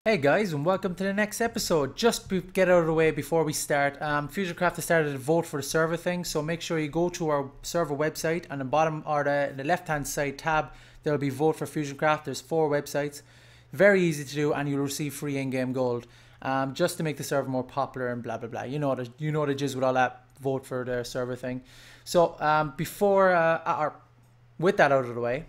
Hey guys, and welcome to the next episode. Just to get out of the way before we start, FusionCraft has started a vote for the server thing, so make sure you go to our server website. On the bottom or the left hand side tab, there'll be vote for FusionCraft. There's 4 websites, very easy to do, and you'll receive free in-game gold. Just to make the server more popular and blah blah blah. You know the jizz with all that. Vote for the server thing. So with that out of the way.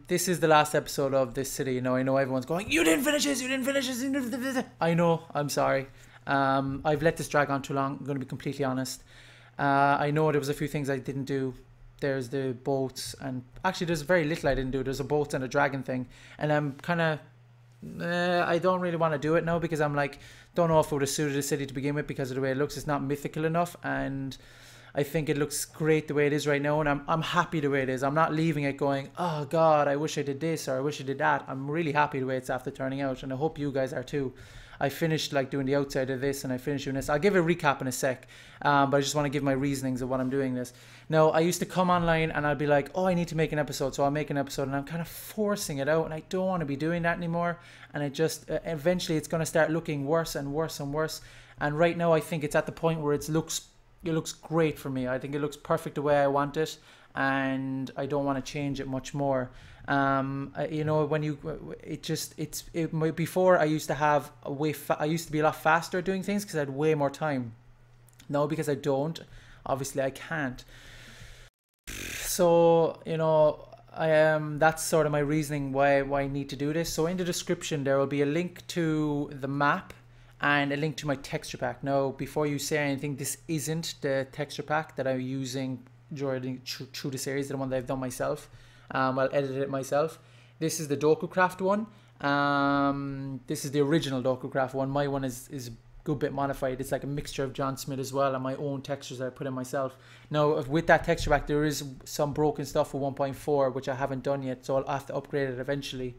This is the last episode of this city. I know everyone's going, you didn't finish this, you didn't finish this. I know, I'm sorry. I've let this drag on too long, I'm going to be completely honest. I know there was a few things I didn't do. There's the boats, and actually there's very little I didn't do. There's a boat and a dragon thing, and I'm kind of, I don't really want to do it now because I'm like, don't know if it would have suited the city to begin with because of the way it looks. It's not mythical enough, and I think it looks great the way it is right now, and I'm happy the way it is. I'm not leaving it going, oh God, I wish I did this or I wish I did that. I'm really happy the way it's after turning out, and I hope you guys are too. I finished like doing the outside of this, and I finished doing this. I'll give a recap in a sec, but I just want to give my reasonings of what I'm doing this. Now, I used to come online and I'd be like, oh, I need to make an episode, so I'll make an episode, and I'm kind of forcing it out, and I don't want to be doing that anymore. And it just eventually it's going to start looking worse and worse and worse. And right now, I think it's at the point where it looks great for me. I think it looks perfect the way I want it, and I don't want to change it much more. Before I used to have I used to be a lot faster at doing things because I had way more time. Now because I don't, obviously I can't. So that's sort of my reasoning why I need to do this. So in the description there will be a link to the map and a link to my texture pack. Now, before you say anything, this isn't the texture pack that I'm using through the series, the one that I've done myself. I'll edit it myself. This is the DokuCraft one. This is the original DokuCraft one. My one is a good bit modified. It's like a mixture of John Smith as well, and my own textures that I put in myself. Now, with that texture pack, there is some broken stuff for 1.4, which I haven't done yet, so I'll have to upgrade it eventually.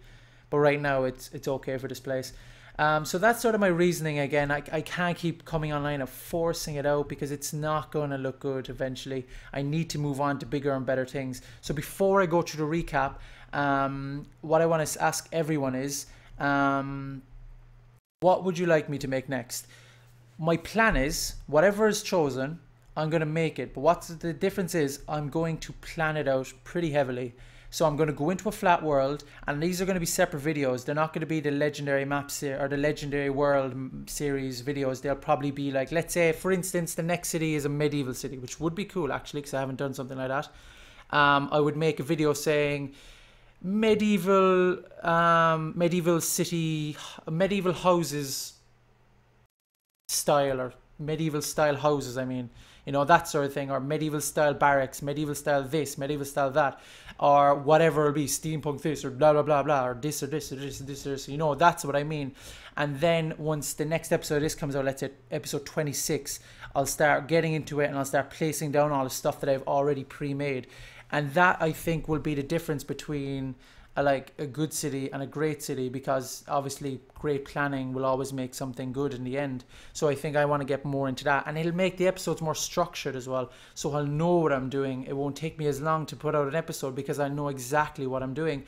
But right now, it's okay for this place. So that's sort of my reasoning. Again, I can't keep coming online and forcing it out because it's not going to look good eventually. I need to move on to bigger and better things. So before I go through the recap, what I want to ask everyone is, what would you like me to make next? My plan is, whatever is chosen, I'm going to make it. But what the difference is, I'm going to plan it out pretty heavily. So I'm going to go into a flat world, and these are going to be separate videos. They're not going to be the legendary maps or the legendary world series videos. They'll probably be like, let's say, for instance, the next city is a medieval city, which would be cool actually, because I haven't done something like that. I would make a video saying medieval city, medieval houses style, or medieval style houses. I mean, that sort of thing, or medieval style barracks, medieval style this, medieval style that, or whatever it'll be, steampunk this, or blah blah blah blah, or this or this or this or this or this. That's what I mean. And then once the next episode of this comes out, let's say episode 26, I'll start getting into it, and I'll start placing down all the stuff that I've already pre-made. And that, I think, will be the difference between a good city and a great city, because obviously great planning will always make something good in the end. So I think I want to get more into that, and it'll make the episodes more structured as well, so I'll know what I'm doing. It won't take me as long to put out an episode because I know exactly what I'm doing.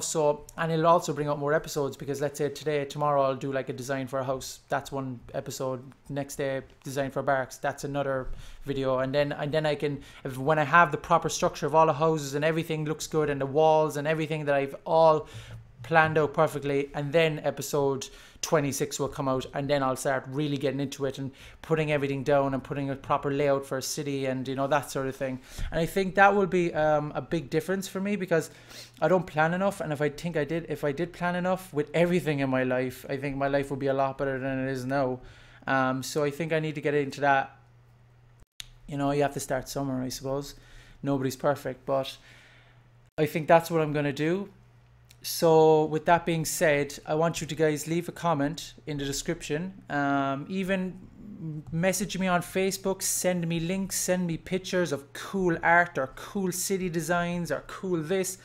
So, and it'll also bring out more episodes, because let's say tomorrow I'll do like a design for a house. That's one episode. Next day, design for barracks. That's another video. And then I can, when I have the proper structure of all the houses and everything looks good, and the walls and everything that I've all planned out perfectly, and then episode 26 will come out, and then I'll start really getting into it and putting everything down and putting a proper layout for a city, and that sort of thing. And I think that will be a big difference for me, because I don't plan enough, and if I did plan enough with everything in my life, I think my life would be a lot better than it is now. So I think I need to get into that. You have to start somewhere, I suppose. Nobody's perfect, but I think that's what I'm going to do. So with that being said, I want you to guys leave a comment in the description. Even message me on Facebook, send me links, send me pictures of cool art or cool city designs or cool this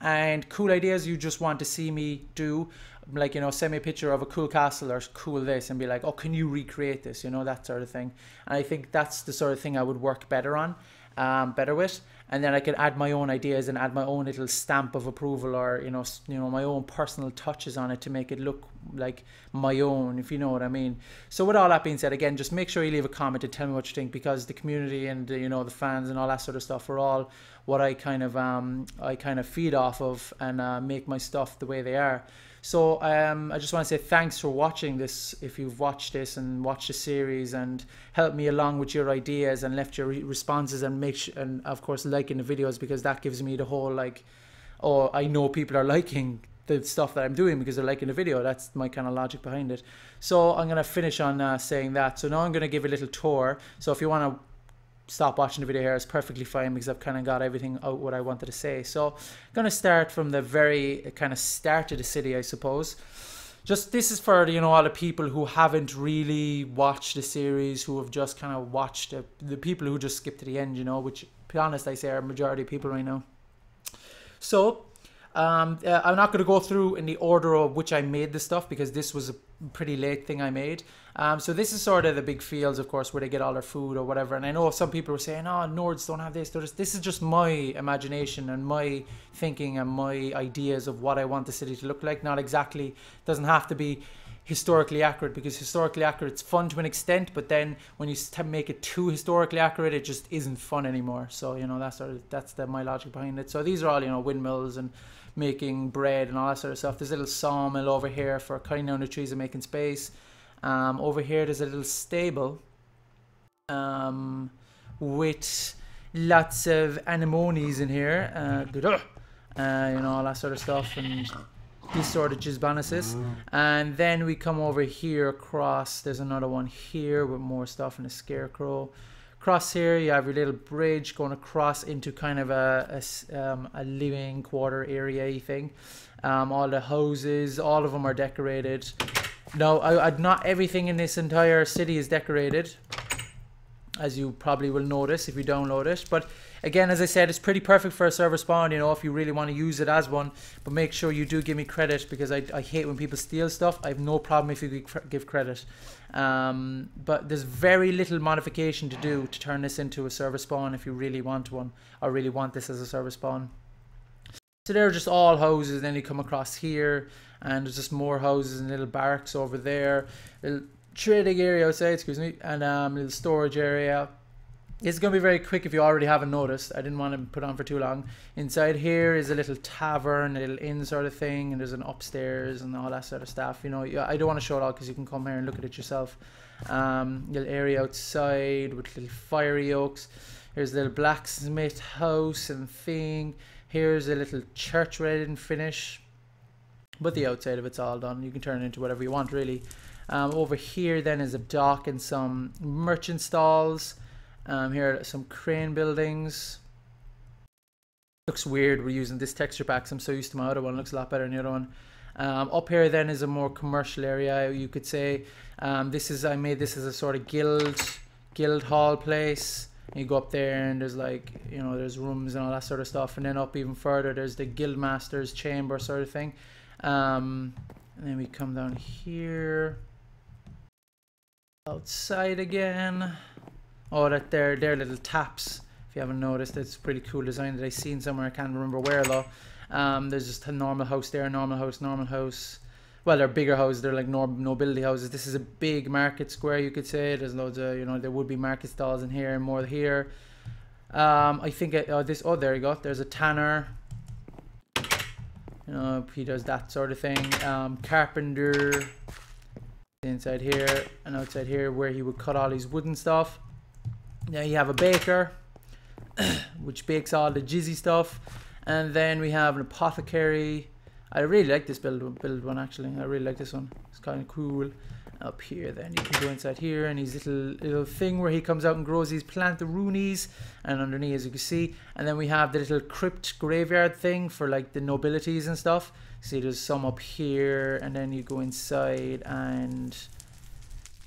and cool ideas you just want to see me do. like, you know, send me a picture of a cool castle or cool this, and be like, oh, can you recreate this, you know, that sort of thing. And I think that's the sort of thing I would work better on, better with. And then I could add my own ideas and add my own little stamp of approval, or you know, my own personal touches on it to make it look like my own, if you know what I mean. So with all that being said, again, just make sure you leave a comment and tell me what you think, because the community and you know, the fans and all that sort of stuff are all what I kind of feed off of, and make my stuff the way they are. So I just want to say thanks for watching this, if you've watched this and watched the series and helped me along with your ideas and left your responses, and and of course liking the videos, because that gives me the whole like, oh, I know people are liking the stuff that I'm doing because they're liking the video. That's my kind of logic behind it. So I'm going to finish on saying that. So now I'm going to give a little tour. So if you want to stop watching the video here, it's perfectly fine, because I've kind of got everything out what I wanted to say. So I'm going to start from the very kind of start of the city, I suppose. Just this is for, you know, all the people who haven't really watched the series, who have just kind of watched the people who just skip to the end, you know, which, to be honest, I say are a majority of people right now. So I'm not going to go through in the order of which I made this stuff, because this was a pretty late thing I made. So this is sort of the big fields, of course, where they get all their food or whatever. And I know some people were saying, oh, Nords don't have this. This is just my imagination and my thinking and my ideas of what I want the city to look like. Not exactly, doesn't have to be historically accurate, because historically accurate, it's fun to an extent, but then when you make it too historically accurate, it just isn't fun anymore. So, you know, that's my logic behind it. So these are all, you know, windmills and making bread and all that sort of stuff. There's a little sawmill over here for cutting down the trees and making space. Over here there's a little stable with lots of anemones in here, you know, all that sort of stuff, and these sort of gisbanices. And then we come over here across, there's another one here with more stuff and a scarecrow. Across here you have your little bridge going across into kind of a living quarter area thing. All the houses, all of them are decorated. No, not everything in this entire city is decorated, as you probably will notice if you download it. But again, as I said, it's pretty perfect for a server spawn, you know, if you really want to use it as one. But make sure you do give me credit, because I hate when people steal stuff. I have no problem if you give credit. But there's very little modification to do to turn this into a server spawn if you really want one, or really want this as a server spawn. So they're just all houses. Then you come across here, and there's just more houses and little barracks over there. Little trading area outside, excuse me, and little storage area. It's going to be very quick if you already haven't noticed. I didn't want to put on for too long. Inside here is a little tavern, a little inn sort of thing, and there's an upstairs and all that sort of stuff. You know, I don't want to show it all because you can come here and look at it yourself. Little area outside with little fiery oaks. Here's a little blacksmith house and thing. Here's a little church where I didn't finish, but the outside of it's all done. You can turn it into whatever you want, really. Over here then is a dock and some merchant stalls. Here are some crane buildings. Looks weird we're using this texture pack, so I'm so used to my other one. It looks a lot better than the other one. Up here then is a more commercial area, you could say. I made this as a sort of guild hall place. You go up there and there's, like, you know, there's rooms and all that sort of stuff. And then up even further there's the guildmaster's chamber sort of thing. And then we come down here. Outside again. Oh, they're little taps. If you haven't noticed, it's a pretty cool design that I seen somewhere. I can't remember where though. There's just a normal house there, normal house. Well, they're bigger houses. They're like nobility houses. This is a big market square, you could say. There's loads of, you know, there would be market stalls in here and more here. I think oh, there you go. There's a tanner. You know, he does that sort of thing. Carpenter inside here and outside here, where he would cut all his wooden stuff. Now you have a baker, which bakes all the jizzy stuff, and then we have an apothecary. I really like this build one actually. I really like this one. It's kind of cool. Up here then you can go inside here, and his little thing where he comes out and grows these plantaroonies, and underneath, as you can see. And then we have the little crypt graveyard thing for like the nobilities and stuff. See, there's some up here, and then you go inside and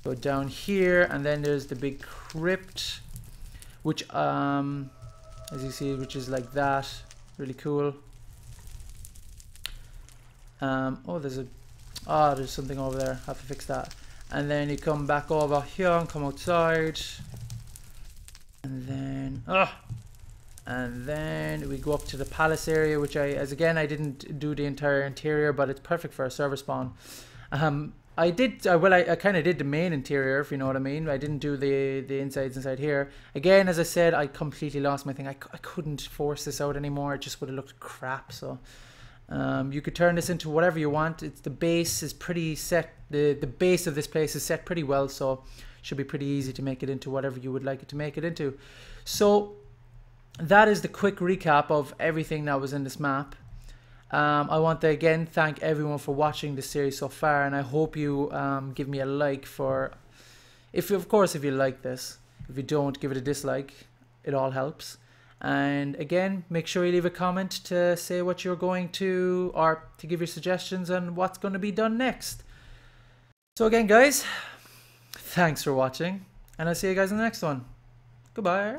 go down here, and then there's the big crypt, which as you see, which is like that. Really cool. Oh, there's a Ah, there's something over there. Have to fix that. And then you come back over here and come outside. And then we go up to the palace area, which I didn't do the entire interior, but it's perfect for a server spawn. I kind of did the main interior, if you know what I mean. I didn't do the insides inside here. Again, as I said, I completely lost my thing. I couldn't force this out anymore. It just would have looked crap. So you could turn this into whatever you want. The base is pretty set. The base of this place is set pretty well, so should be pretty easy to make it into whatever you would like it to make it into. So that is the quick recap of everything that was in this map. I want to again thank everyone for watching this series so far, and I hope you give me a like if you like this. If you don't, give it a dislike. It all helps. And again, make sure you leave a comment to say what you're going to, or to give your suggestions on what's going to be done next. So again, guys, thanks for watching, and I'll see you guys in the next one. Goodbye.